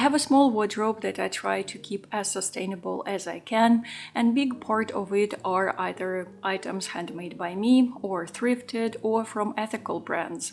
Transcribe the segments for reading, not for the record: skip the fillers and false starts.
have a small wardrobe that I try to keep as sustainable as I can, and big part of it are either items handmade by me or thrifted or from ethical brands.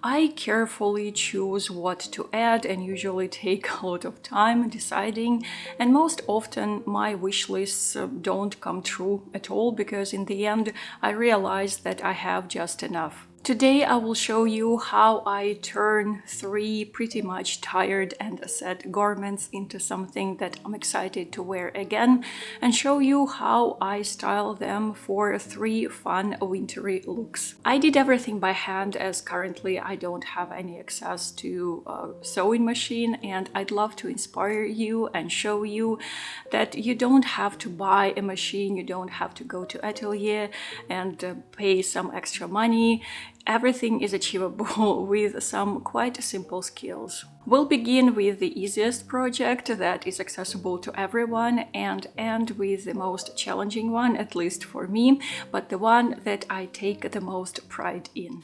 I carefully choose what to add and usually take a lot of time deciding, and most often my wish lists don't come true at all because in the end I realize that I have just enough. Today I will show you how I turn 3 pretty much tired and sad garments into something that I'm excited to wear again, and show you how I style them for 3 fun wintry looks. I did everything by hand as currently I don't have any access to a sewing machine, and I'd love to inspire you and show you that you don't have to buy a machine, you don't have to go to atelier and pay some extra money. Everything is achievable with some quite simple skills. We'll begin with the easiest project that is accessible to everyone and end with the most challenging one, at least for me, but the one that I take the most pride in.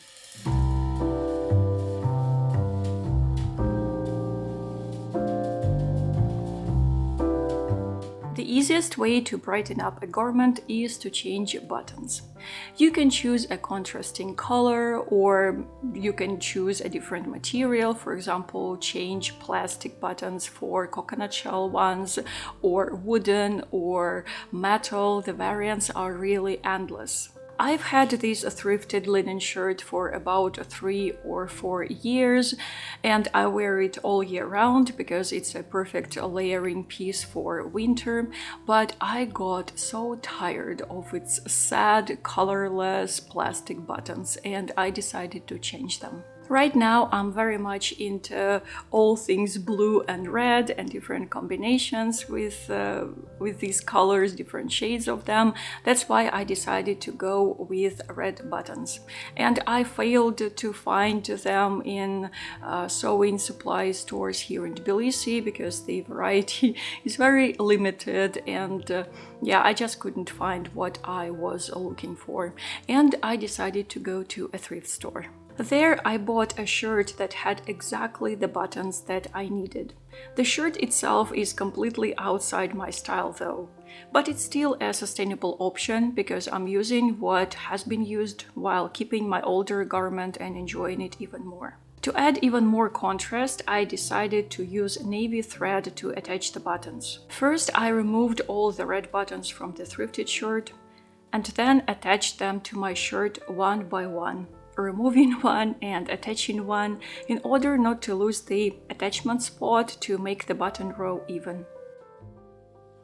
The easiest way to brighten up a garment is to change buttons. You can choose a contrasting color, or you can choose a different material, for example, change plastic buttons for coconut shell ones, or wooden or metal. The variants are really endless. I've had this thrifted linen shirt for about 3 or 4 years, and I wear it all year round because it's a perfect layering piece for winter, but I got so tired of its sad, colorless plastic buttons and I decided to change them. Right now I'm very much into all things blue and red and different combinations with these colors, different shades of them. That's why I decided to go with red buttons. And I failed to find them in sewing supply stores here in Tbilisi because the variety is very limited, and yeah, I just couldn't find what I was looking for. And I decided to go to a thrift store. There I bought a shirt that had exactly the buttons that I needed. The shirt itself is completely outside my style though, but it's still a sustainable option because I'm using what has been used while keeping my older garment and enjoying it even more. To add even more contrast, I decided to use navy thread to attach the buttons. First, I removed all the red buttons from the thrifted shirt and then attached them to my shirt one by one, removing one and attaching one in order not to lose the attachment spot to make the button row even.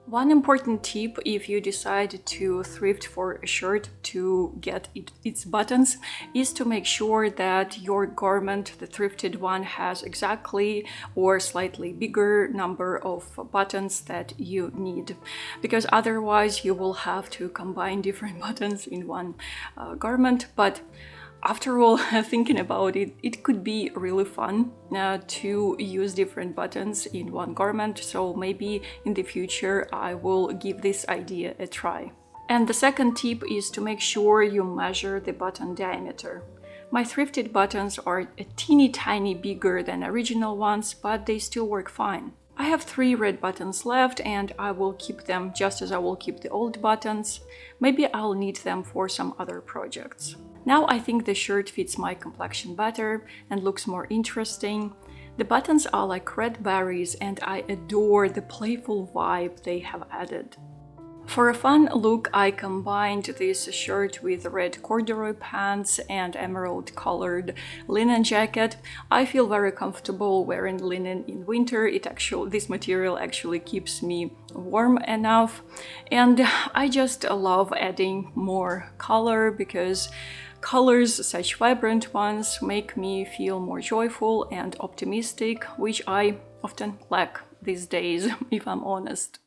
One important tip if you decide to thrift for a shirt to get its buttons is to make sure that your garment, the thrifted one, has exactly or slightly bigger number of buttons that you need, because otherwise you will have to combine different buttons in one garment. But after all, thinking about it, it could be really fun to use different buttons in one garment, so maybe in the future I will give this idea a try. And the second tip is to make sure you measure the button diameter. My thrifted buttons are a teeny tiny bigger than original ones, but they still work fine. I have 3 red buttons left and I will keep them just as I will keep the old buttons. Maybe I'll need them for some other projects. Now I think the shirt fits my complexion better and looks more interesting. The buttons are like red berries and I adore the playful vibe they have added. For a fun look, I combined this shirt with red corduroy pants and emerald-colored linen jacket. I feel very comfortable wearing linen in winter. This material actually keeps me warm enough, and I just love adding more color because colors, such vibrant ones, make me feel more joyful and optimistic, which I often lack these days, if I'm honest.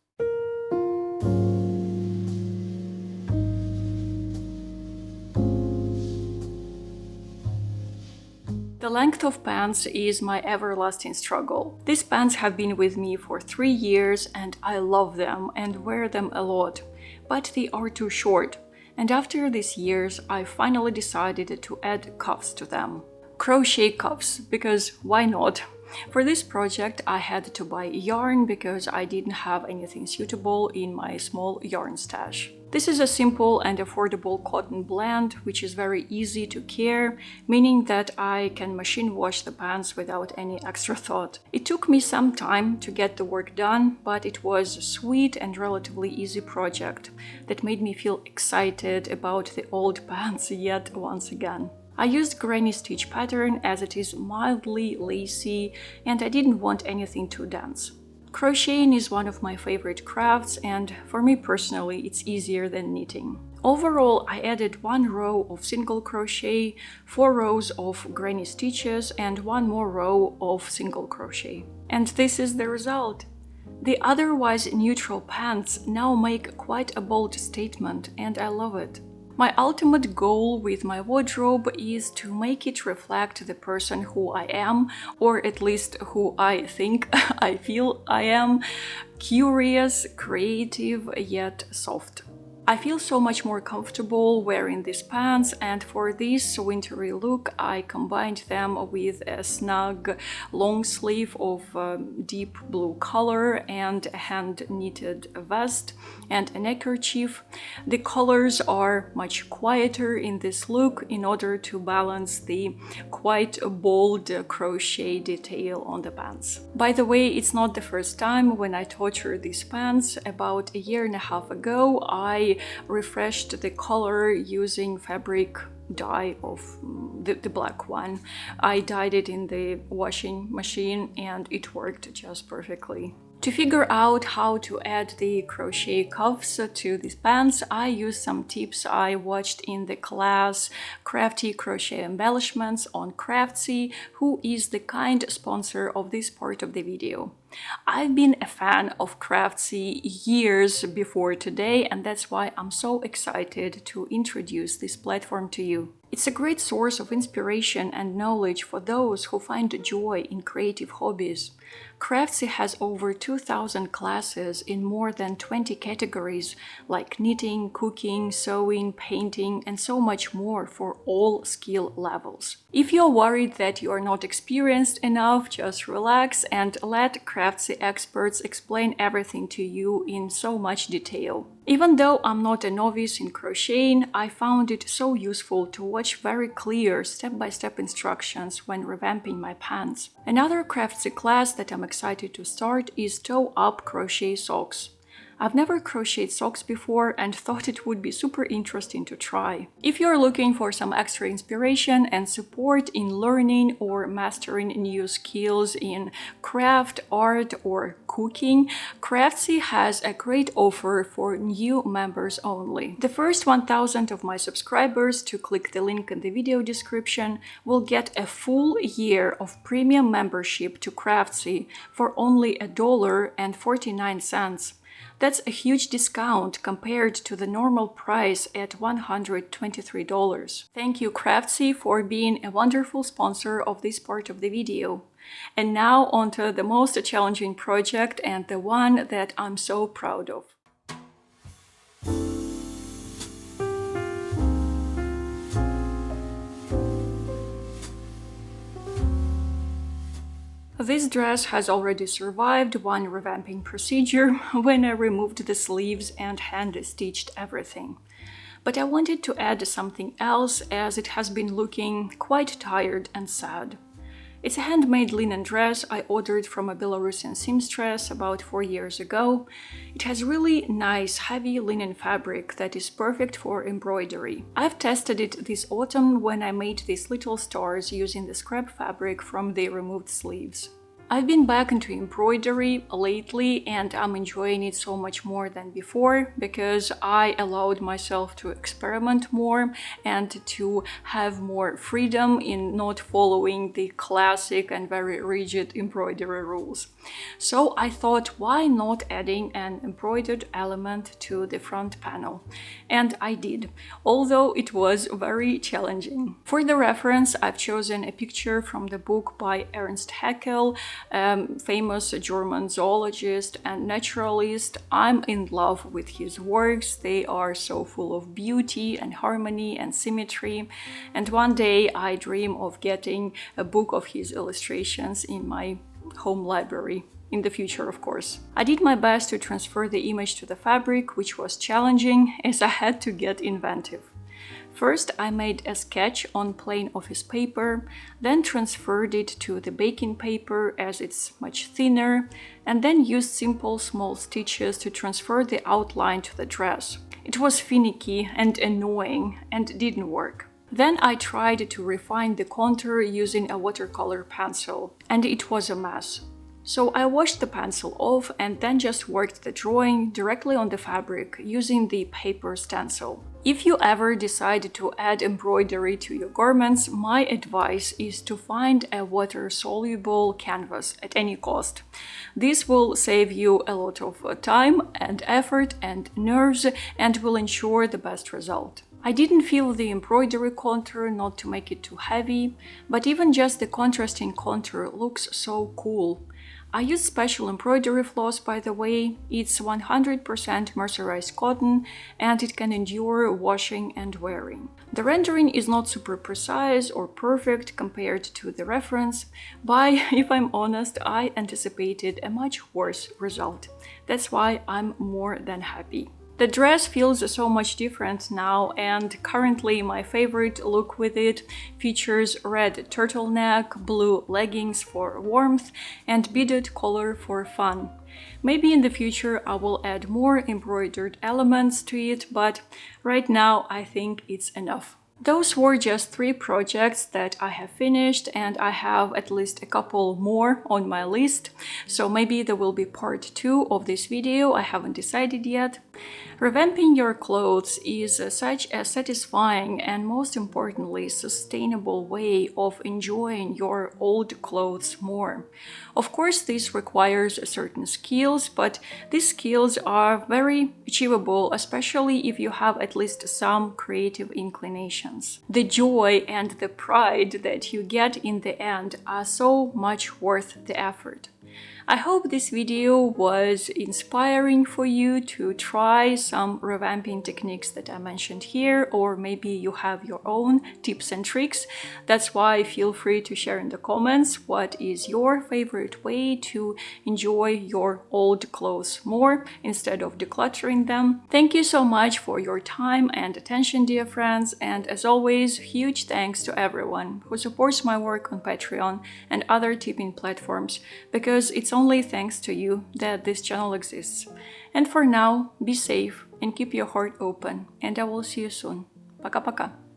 The length of pants is my everlasting struggle. These pants have been with me for 3 years and I love them and wear them a lot, but they are too short. And after these years, I finally decided to add cuffs to them. Crochet cuffs, because why not? For this project, I had to buy yarn because I didn't have anything suitable in my small yarn stash. This is a simple and affordable cotton blend, which is very easy to care, meaning that I can machine wash the pants without any extra thought. It took me some time to get the work done, but it was a sweet and relatively easy project that made me feel excited about the old pants yet once again. I used granny stitch pattern as it is mildly lacy and I didn't want anything too dense. Crocheting is one of my favorite crafts, and for me personally it's easier than knitting. Overall, I added 1 row of single crochet, 4 rows of granny stitches and 1 more row of single crochet. And this is the result. The otherwise neutral pants now make quite a bold statement, and I love it. My ultimate goal with my wardrobe is to make it reflect the person who I am, or at least who I think I feel I am: curious, creative, yet soft. I feel so much more comfortable wearing these pants, and for this wintry look I combined them with a snug long sleeve of deep blue color and a hand-knitted vest and a neckerchief. The colors are much quieter in this look in order to balance the quite bold crochet detail on the pants. By the way, it's not the first time when I torture these pants. About a year and a half ago, I refreshed the color using fabric dye of the black one. I dyed it in the washing machine and it worked just perfectly. To figure out how to add the crochet cuffs to these pants, I used some tips I watched in the class Crafty Crochet Embellishments on Craftsy, who is the kind sponsor of this part of the video. I've been a fan of Craftsy years before today, and that's why I'm so excited to introduce this platform to you. It's a great source of inspiration and knowledge for those who find joy in creative hobbies. Craftsy has over 2,000 classes in more than 20 categories like knitting, cooking, sewing, painting, and so much more for all skill levels. If you're worried that you are not experienced enough, just relax and let Craftsy experts explain everything to you in so much detail. Even though I'm not a novice in crocheting, I found it so useful to watch very clear step-by-step instructions when revamping my pants. Another Craftsy class that I'm excited to start is toe-up crochet socks. I've never crocheted socks before and thought it would be super interesting to try. If you're looking for some extra inspiration and support in learning or mastering new skills in craft, art, or cooking, Craftsy has a great offer for new members only. The first 1,000 of my subscribers to click the link in the video description will get a full year of premium membership to Craftsy for only $1.49. That's a huge discount compared to the normal price at $123. Thank you, Craftsy, for being a wonderful sponsor of this part of the video. And now onto the most challenging project and the one that I'm so proud of. This dress has already survived one revamping procedure when I removed the sleeves and hand-stitched everything. But I wanted to add something else as it has been looking quite tired and sad. It's a handmade linen dress I ordered from a Belarusian seamstress about 4 years ago. It has really nice heavy linen fabric that is perfect for embroidery. I've tested it this autumn when I made these little stars using the scrap fabric from the removed sleeves. I've been back into embroidery lately and I'm enjoying it so much more than before because I allowed myself to experiment more and to have more freedom in not following the classic and very rigid embroidery rules. So I thought, why not adding an embroidered element to the front panel? And I did, although it was very challenging. For the reference, I've chosen a picture from the book by Ernst Haeckel, famous German zoologist and naturalist. I'm in love with his works. They are so full of beauty and harmony and symmetry. And one day I dream of getting a book of his illustrations in my home library. In the future, of course. I did my best to transfer the image to the fabric, which was challenging as I had to get inventive. First, I made a sketch on plain office paper, then transferred it to the baking paper as it's much thinner, and then used simple small stitches to transfer the outline to the dress. It was finicky and annoying and didn't work. Then I tried to refine the contour using a watercolor pencil, and it was a mess. So I washed the pencil off and then just worked the drawing directly on the fabric using the paper stencil. If you ever decide to add embroidery to your garments, my advice is to find a water-soluble canvas at any cost. This will save you a lot of time and effort and nerves and will ensure the best result. I didn't fill the embroidery contour not to make it too heavy, but even just the contrasting contour looks so cool. I use special embroidery floss, by the way. It's 100% mercerized cotton and it can endure washing and wearing. The rendering is not super precise or perfect compared to the reference, but if I'm honest, I anticipated a much worse result. That's why I'm more than happy. The dress feels so much different now, and currently my favorite look with it features red turtleneck, blue leggings for warmth, and beaded collar for fun. Maybe in the future I will add more embroidered elements to it, but right now I think it's enough. Those were just 3 projects that I have finished, and I have at least a couple more on my list, so maybe there will be part 2 of this video, I haven't decided yet. Revamping your clothes is such a satisfying and most importantly sustainable way of enjoying your old clothes more. Of course, this requires certain skills, but these skills are very achievable, especially if you have at least some creative inclinations. The joy and the pride that you get in the end are so much worth the effort. I hope this video was inspiring for you to try some revamping techniques that I mentioned here, or maybe you have your own tips and tricks. That's why feel free to share in the comments what is your favorite way to enjoy your old clothes more instead of decluttering them. Thank you so much for your time and attention, dear friends, and as always, huge thanks to everyone who supports my work on Patreon and other tipping platforms, because it's only thanks to you that this channel exists. And for now, be safe and keep your heart open, and I will see you soon. Пока-пока.